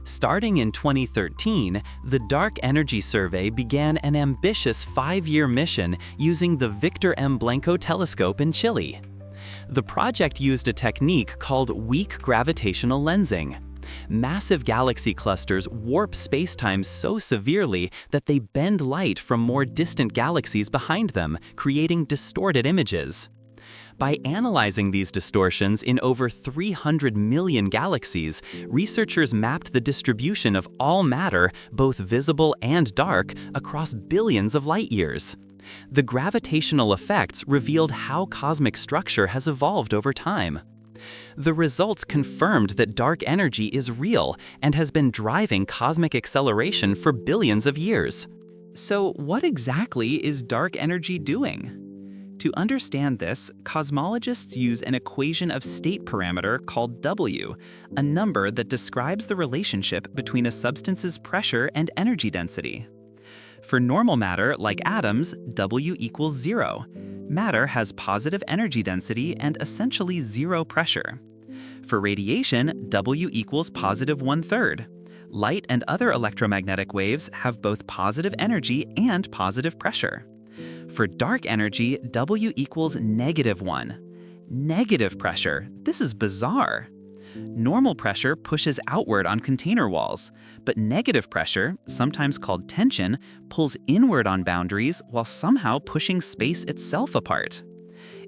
Starting in 2013, the Dark Energy Survey began an ambitious 5-year mission using the Victor M. Blanco telescope in Chile. The project used a technique called weak gravitational lensing. Massive galaxy clusters warp spacetime so severely that they bend light from more distant galaxies behind them, creating distorted images. By analyzing these distortions in over 300 million galaxies, researchers mapped the distribution of all matter, both visible and dark, across billions of light years. The gravitational effects revealed how cosmic structure has evolved over time. The results confirmed that dark energy is real and has been driving cosmic acceleration for billions of years. So, what exactly is dark energy doing? To understand this, cosmologists use an equation of state parameter called W, a number that describes the relationship between a substance's pressure and energy density. For normal matter, like atoms, W equals 0. Matter has positive energy density and essentially zero pressure. For radiation, W equals positive 1/3. Light and other electromagnetic waves have both positive energy and positive pressure. For dark energy, W equals -1. Negative pressure. This is bizarre. Normal pressure pushes outward on container walls, but negative pressure, sometimes called tension, pulls inward on boundaries while somehow pushing space itself apart.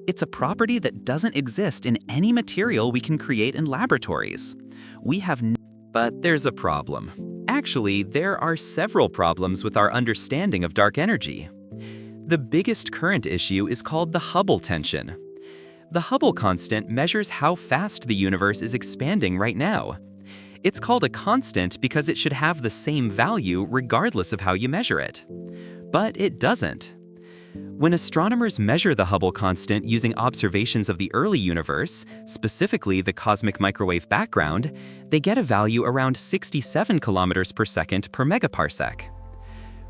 It's a property that doesn't exist in any material we can create in laboratories. But there's a problem. Actually, there are several problems with our understanding of dark energy. The biggest current issue is called the Hubble tension.
The Hubble constant measures how fast the universe is expanding right now. It's called a constant because it should have the same value regardless of how you measure it. But it doesn't. When astronomers measure the Hubble constant using observations of the early universe, specifically the cosmic microwave background, they get a value around 67 kilometers per second per megaparsec.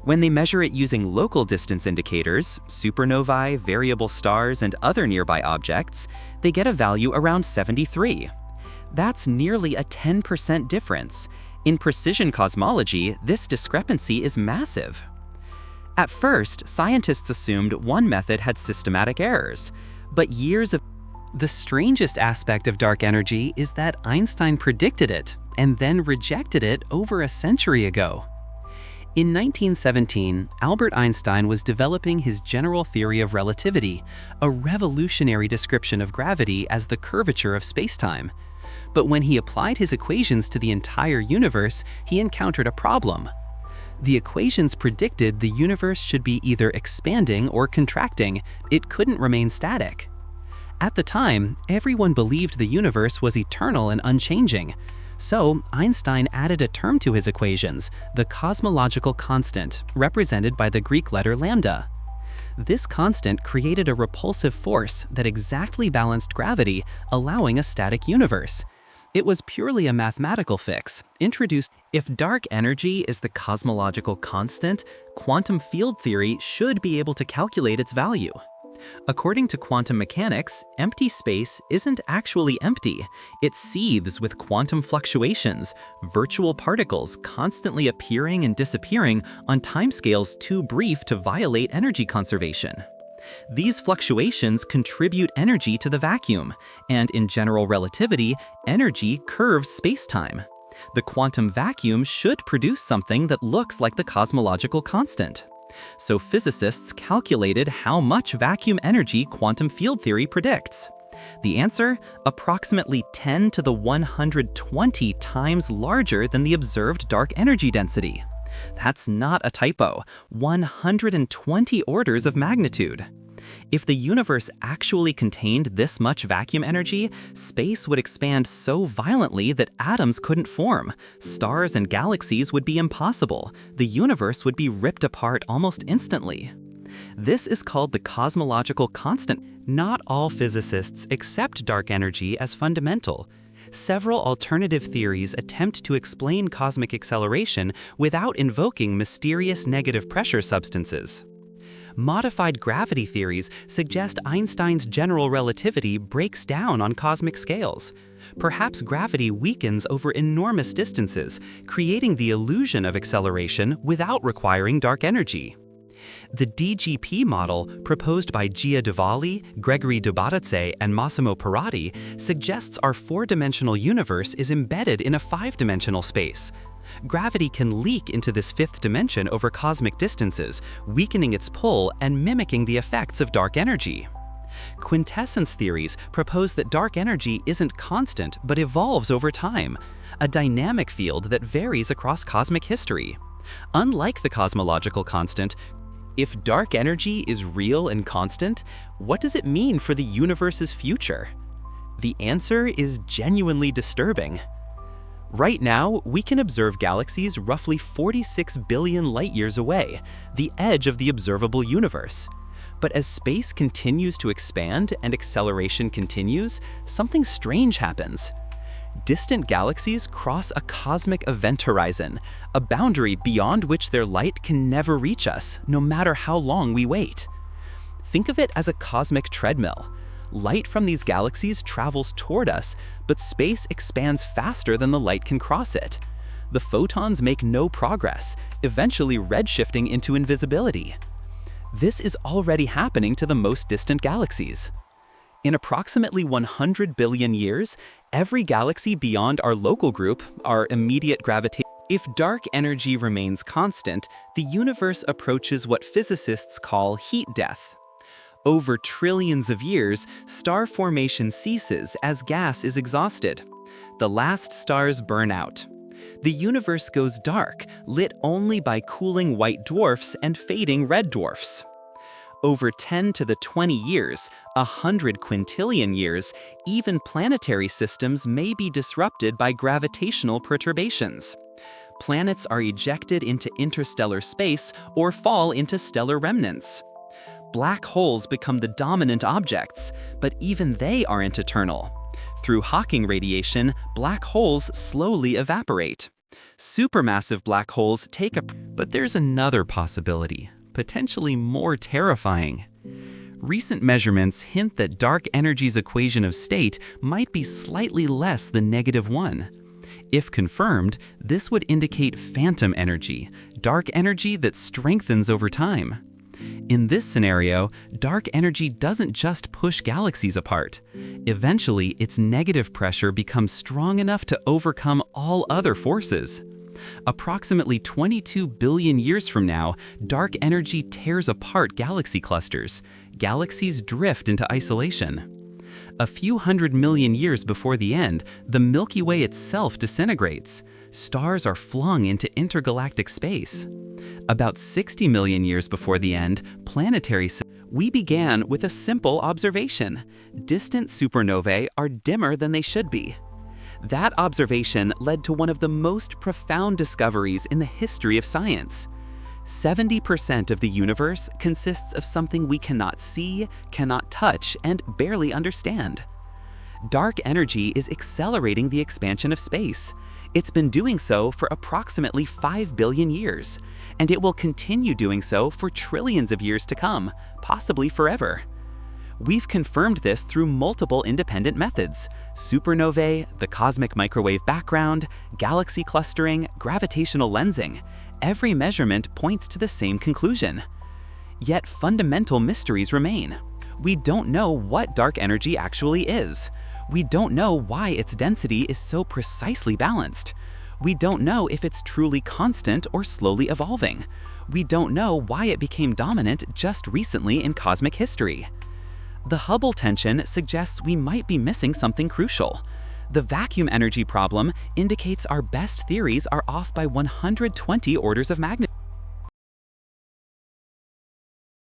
When they measure it using local distance indicators, supernovae, variable stars, and other nearby objects, they get a value around 73. That's nearly a 10% difference. In precision cosmology, this discrepancy is massive. At first, scientists assumed one method had systematic errors, but years of...
The strangest aspect of dark energy is that Einstein predicted it and then rejected it over a century ago. In 1917, Albert Einstein was developing his general theory of relativity, a revolutionary description of gravity as the curvature of spacetime. But when he applied his equations to the entire universe, he encountered a problem. The equations predicted the universe should be either expanding or contracting. It couldn't remain static. At the time, everyone believed the universe was eternal and unchanging. So, Einstein added a term to his equations, the cosmological constant, represented by the Greek letter lambda. This constant created a repulsive force that exactly balanced gravity, allowing a static universe. It was purely a mathematical fix, introduced.
If dark energy is the cosmological constant, quantum field theory should be able to calculate its value. According to quantum mechanics, empty space isn't actually empty. It seethes with quantum fluctuations, virtual particles constantly appearing and disappearing on timescales too brief to violate energy conservation. These fluctuations contribute energy to the vacuum, and in general relativity, energy curves spacetime. The quantum vacuum should produce something that looks like the cosmological constant. So physicists calculated how much vacuum energy quantum field theory predicts. The answer? Approximately 10 to the 120 times larger than the observed dark energy density. That's not a typo, 120 orders of magnitude. If the universe actually contained this much vacuum energy, space would expand so violently that atoms couldn't form, stars and galaxies would be impossible, the universe would be ripped apart almost instantly. This is called the cosmological constant.
Not all physicists accept dark energy as fundamental. Several alternative theories attempt to explain cosmic acceleration without invoking mysterious negative pressure substances. Modified gravity theories suggest Einstein's general relativity breaks down on cosmic scales. Perhaps gravity weakens over enormous distances, creating the illusion of acceleration without requiring dark energy. The DGP model, proposed by Gia Duvali, Gregory Dubatadze, and Massimo Parati, suggests our four-dimensional universe is embedded in a five-dimensional space. Gravity can leak into this fifth dimension over cosmic distances, weakening its pull and mimicking the effects of dark energy. Quintessence theories propose that dark energy isn't constant but evolves over time, a dynamic field that varies across cosmic history. Unlike the cosmological constant, if dark energy is real and constant, what does it mean for the universe's future? The answer is genuinely disturbing. Right now, we can observe galaxies roughly 46 billion light-years away, the edge of the observable universe. But as space continues to expand and acceleration continues, something strange happens. Distant galaxies cross a cosmic event horizon, a boundary beyond which their light can never reach us, no matter how long we wait. Think of it as a cosmic treadmill. Light from these galaxies travels toward us, but space expands faster than the light can cross it. The photons make no progress, eventually redshifting into invisibility. This is already happening to the most distant galaxies. In approximately 100 billion years, every galaxy beyond our local group, our immediate gravitation. If dark energy remains constant, the universe approaches what physicists call heat death. Over trillions of years, star formation ceases as gas is exhausted. The last stars burn out. The universe goes dark, lit only by cooling white dwarfs and fading red dwarfs.
Over 10 to the 20 years, 100 quintillion years, even planetary systems may be disrupted by gravitational perturbations. Planets are ejected into interstellar space or fall into stellar remnants. Black holes become the dominant objects, but even they aren't eternal. Through Hawking radiation, black holes slowly evaporate. Supermassive black holes take a... But there's another possibility, potentially more terrifying. Recent measurements hint that dark energy's equation of state might be slightly less than -1. If confirmed, this would indicate phantom energy, dark energy that strengthens over time. In this scenario, dark energy doesn't just push galaxies apart. Eventually, its negative pressure becomes strong enough to overcome all other forces. Approximately 22 billion years from now, dark energy tears apart galaxy clusters. Galaxies drift into isolation. A few hundred million years before the end, the Milky Way itself disintegrates. Stars are flung into intergalactic space. About 60 million years before the end, we began with a simple observation. Distant supernovae are dimmer than they should be. That observation led to one of the most profound discoveries in the history of science. 70% of the universe consists of something we cannot see, cannot touch, and barely understand. Dark energy is accelerating the expansion of space. It's been doing so for approximately 5 billion years, and it will continue doing so for trillions of years to come, possibly forever. We've confirmed this through multiple independent methods: supernovae, the cosmic microwave background, galaxy clustering, gravitational lensing. Every measurement points to the same conclusion. Yet fundamental mysteries remain. We don't know what dark energy actually is. We don't know why its density is so precisely balanced. We don't know if it's truly constant or slowly evolving. We don't know why it became dominant just recently in cosmic history. The Hubble tension suggests we might be missing something crucial. The vacuum energy problem indicates our best theories are off by 120 orders of magnitude.